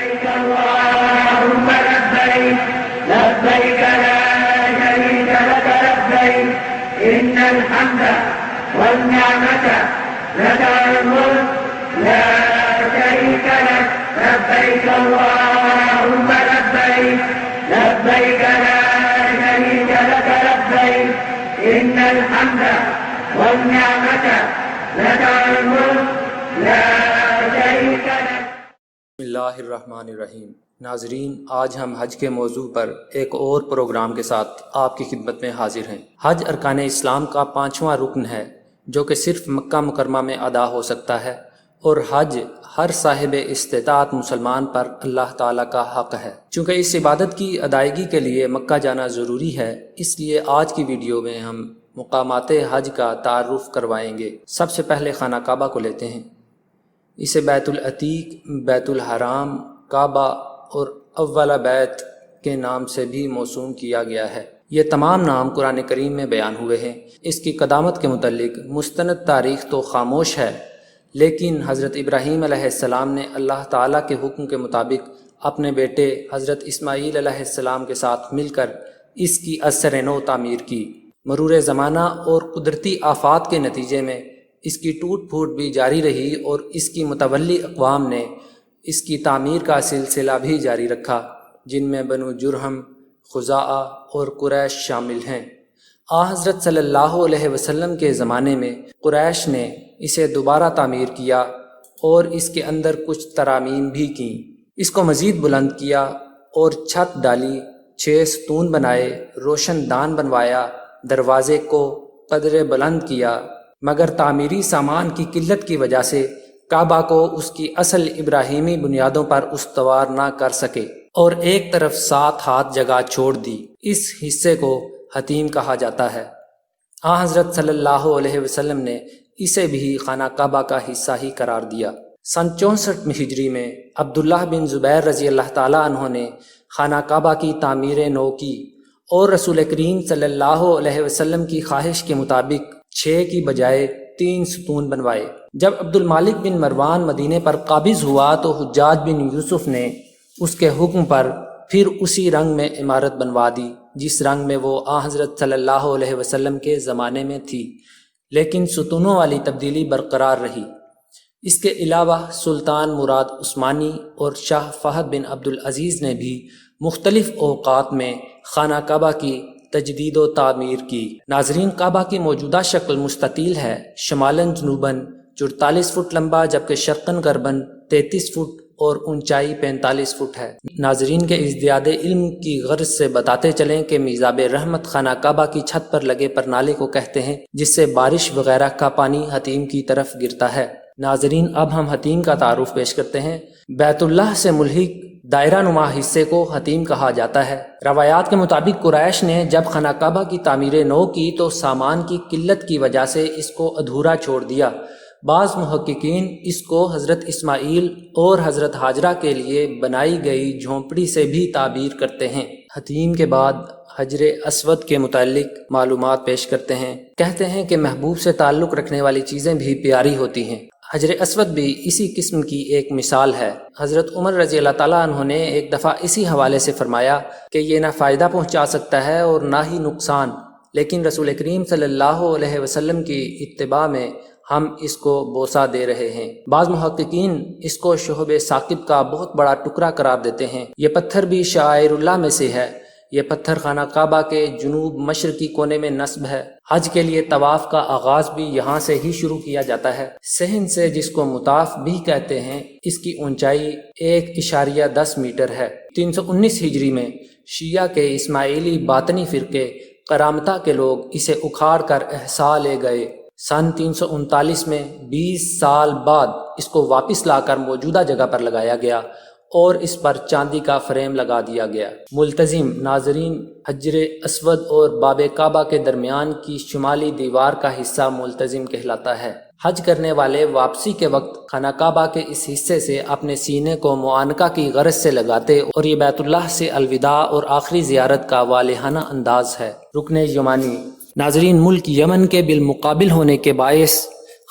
لبيك اللهم لبيك لبيك لا شريك لك لبيك إن الحمد والنعمة لك والملك لا شريك لك لبيك اللهم لبيك لبيك لا شريك لك لبيك إن الحمد والنعمة لك والملك لا شريك لك۔ بسم اللہ الرحمن الرحیم۔ ناظرین، آج ہم حج کے موضوع پر ایک اور پروگرام کے ساتھ آپ کی خدمت میں حاضر ہیں۔ حج ارکان اسلام کا 5واں رکن ہے جو کہ صرف مکہ مکرمہ میں ادا ہو سکتا ہے، اور حج ہر صاحب استطاعت مسلمان پر اللہ تعالیٰ کا حق ہے۔ چونکہ اس عبادت کی ادائیگی کے لیے مکہ جانا ضروری ہے، اس لیے آج کی ویڈیو میں ہم مقامات حج کا تعارف کروائیں گے۔ سب سے پہلے خانہ کعبہ کو لیتے ہیں۔ اسے بیت العتیق، بیت الحرام، کعبہ اور اول بیت کے نام سے بھی موسوم کیا گیا ہے۔ یہ تمام نام قرآن کریم میں بیان ہوئے ہیں۔ اس کی قدامت کے متعلق مستند تاریخ تو خاموش ہے، لیکن حضرت ابراہیم علیہ السلام نے اللہ تعالیٰ کے حکم کے مطابق اپنے بیٹے حضرت اسماعیل علیہ السلام کے ساتھ مل کر اس کی ازسر نو تعمیر کی۔ مرور زمانہ اور قدرتی آفات کے نتیجے میں اس کی ٹوٹ پھوٹ بھی جاری رہی، اور اس کی متولی اقوام نے اس کی تعمیر کا سلسلہ بھی جاری رکھا، جن میں بنو جرہم، خزاعہ اور قریش شامل ہیں۔ حضرت صلی اللہ علیہ وسلم کے زمانے میں قریش نے اسے دوبارہ تعمیر کیا اور اس کے اندر کچھ ترامیم بھی کیں۔ اس کو مزید بلند کیا اور چھت ڈالی، 6 ستون بنائے، روشن دان بنوایا، دروازے کو قدر بلند کیا، مگر تعمیری سامان کی قلت کی وجہ سے کعبہ کو اس کی اصل ابراہیمی بنیادوں پر استوار نہ کر سکے اور ایک طرف 7 ہاتھ جگہ چھوڑ دی۔ اس حصے کو حتیم کہا جاتا ہے۔ حضرت صلی اللہ علیہ وسلم نے اسے بھی خانہ کعبہ کا حصہ ہی قرار دیا۔ سن 64 ہجری میں عبداللہ بن زبیر رضی اللہ تعالیٰ عنہ نے خانہ کعبہ کی تعمیر نو کی، اور رسول کریم صلی اللہ علیہ وسلم کی خواہش کے مطابق 6 کی بجائے 3 ستون بنوائے۔ جب عبد المالک بن مروان مدینے پر قابض ہوا تو حجاج بن یوسف نے اس کے حکم پر پھر اسی رنگ میں عمارت بنوا دی جس رنگ میں وہ حضرت صلی اللہ علیہ وسلم کے زمانے میں تھی، لیکن ستونوں والی تبدیلی برقرار رہی۔ اس کے علاوہ سلطان مراد عثمانی اور شاہ فہد بن عبدالعزیز نے بھی مختلف اوقات میں خانہ کعبہ کی تجدید و تعمیر کی۔ ناظرین، کعبہ کی موجودہ شکل مستطیل ہے، شمالاً جنوباً 44 فٹ لمبا، جبکہ شرقاً غرباً 33 فٹ اور اونچائی 45 فٹ ہے۔ ناظرین کے ازدیاد علم کی غرض سے بتاتے چلیں کہ میزاب رحمت خانہ کعبہ کی چھت پر لگے پرنالے کو کہتے ہیں، جس سے بارش وغیرہ کا پانی حتیم کی طرف گرتا ہے۔ ناظرین، اب ہم حتیم کا تعارف پیش کرتے ہیں۔ بیت اللہ سے ملحق دائرہ نما حصے کو حتیم کہا جاتا ہے۔ روایات کے مطابق قریش نے جب خانہ کعبہ کی تعمیر نو کی تو سامان کی قلت کی وجہ سے اس کو ادھورا چھوڑ دیا۔ بعض محققین اس کو حضرت اسماعیل اور حضرت ہاجرہ کے لیے بنائی گئی جھونپڑی سے بھی تعبیر کرتے ہیں۔ حتیم کے بعد حجر اسود کے متعلق معلومات پیش کرتے ہیں۔ کہتے ہیں کہ محبوب سے تعلق رکھنے والی چیزیں بھی پیاری ہوتی ہیں۔ حجر اسود بھی اسی قسم کی ایک مثال ہے۔ حضرت عمر رضی اللہ تعالیٰ عنہ نے ایک دفعہ اسی حوالے سے فرمایا کہ یہ نہ فائدہ پہنچا سکتا ہے اور نہ ہی نقصان، لیکن رسول کریم صلی اللہ علیہ وسلم کی اتباع میں ہم اس کو بوسہ دے رہے ہیں۔ بعض محققین اس کو شہب ثاقب کا بہت بڑا ٹکڑا قرار دیتے ہیں۔ یہ پتھر بھی شعائر اللہ میں سے ہے۔ یہ پتھر خانہ کعبہ کے جنوب مشرقی کونے میں نصب ہے۔ حج کے لیے طواف کا آغاز بھی یہاں سے ہی شروع کیا جاتا ہے۔ صحن سے، جس کو مطاف بھی کہتے ہیں، اس کی اونچائی 1.10 میٹر ہے۔ 319 ہجری میں شیعہ کے اسماعیلی باطنی فرقے کرامتہ کے لوگ اسے اکھاڑ کر احساء لے گئے۔ سن 339 میں 20 سال بعد اس کو واپس لا کر موجودہ جگہ پر لگایا گیا اور اس پر چاندی کا فریم لگا دیا گیا۔ ملتزم، ناظرین، حجر اسود اور باب کعبہ کے درمیان کی شمالی دیوار کا حصہ ملتزم کہلاتا ہے۔ حج کرنے والے واپسی کے وقت خانہ کعبہ کے اس حصے سے اپنے سینے کو معانقہ کی غرض سے لگاتے، اور یہ بیت اللہ سے الوداع اور آخری زیارت کا والہانہ انداز ہے۔ رکن یمانی، ناظرین، ملک یمن کے بالمقابل ہونے کے باعث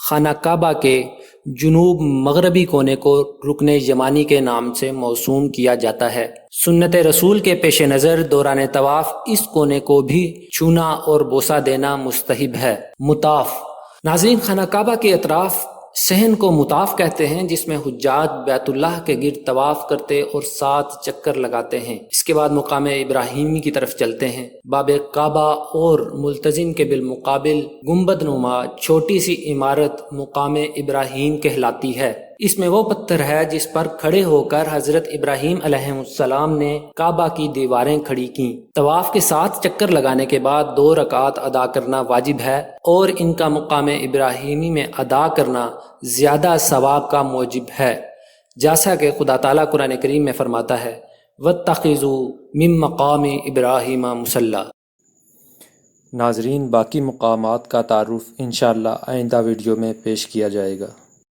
خانہ کعبہ کے جنوب مغربی کونے کو رکن یمانی کے نام سے موسوم کیا جاتا ہے۔ سنت رسول کے پیش نظر دوران طواف اس کونے کو بھی چھونا اور بوسہ دینا مستحب ہے۔ مطاف، ناظرین، خانہ کعبہ کے اطراف صحن کو مطاف کہتے ہیں، جس میں حجاج بیت اللہ کے گرد طواف کرتے اور 7 چکر لگاتے ہیں۔ اس کے بعد مقام ابراہیمی کی طرف چلتے ہیں۔ باب کعبہ اور ملتزم کے بالمقابل گنبد نما چھوٹی سی عمارت مقام ابراہیم کہلاتی ہے۔ اس میں وہ پتھر ہے جس پر کھڑے ہو کر حضرت ابراہیم علیہ السلام نے کعبہ کی دیواریں کھڑی کیں۔ طواف کے 7 چکر لگانے کے بعد 2 رکعات ادا کرنا واجب ہے، اور ان کا مقام ابراہیمی میں ادا کرنا زیادہ ثواب کا موجب ہے، جیسا کہ خدا تعالیٰ قرآن کریم میں فرماتا ہے وَاتَّخِذُوا مِن مَّقَامِ إِبْرَاهِيمَ مُصَلًّى۔ ناظرین، باقی مقامات کا تعارف انشاءاللہ آئندہ ویڈیو میں پیش کیا جائے گا۔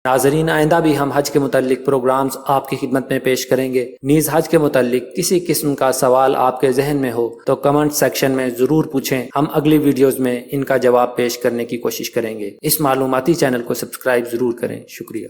ناظرین، آئندہ بھی ہم حج کے متعلق پروگرامز آپ کی خدمت میں پیش کریں گے۔ نیز حج کے متعلق کسی قسم کا سوال آپ کے ذہن میں ہو تو کمنٹ سیکشن میں ضرور پوچھیں، ہم اگلی ویڈیوز میں ان کا جواب پیش کرنے کی کوشش کریں گے۔ اس معلوماتی چینل کو سبسکرائب ضرور کریں۔ شکریہ۔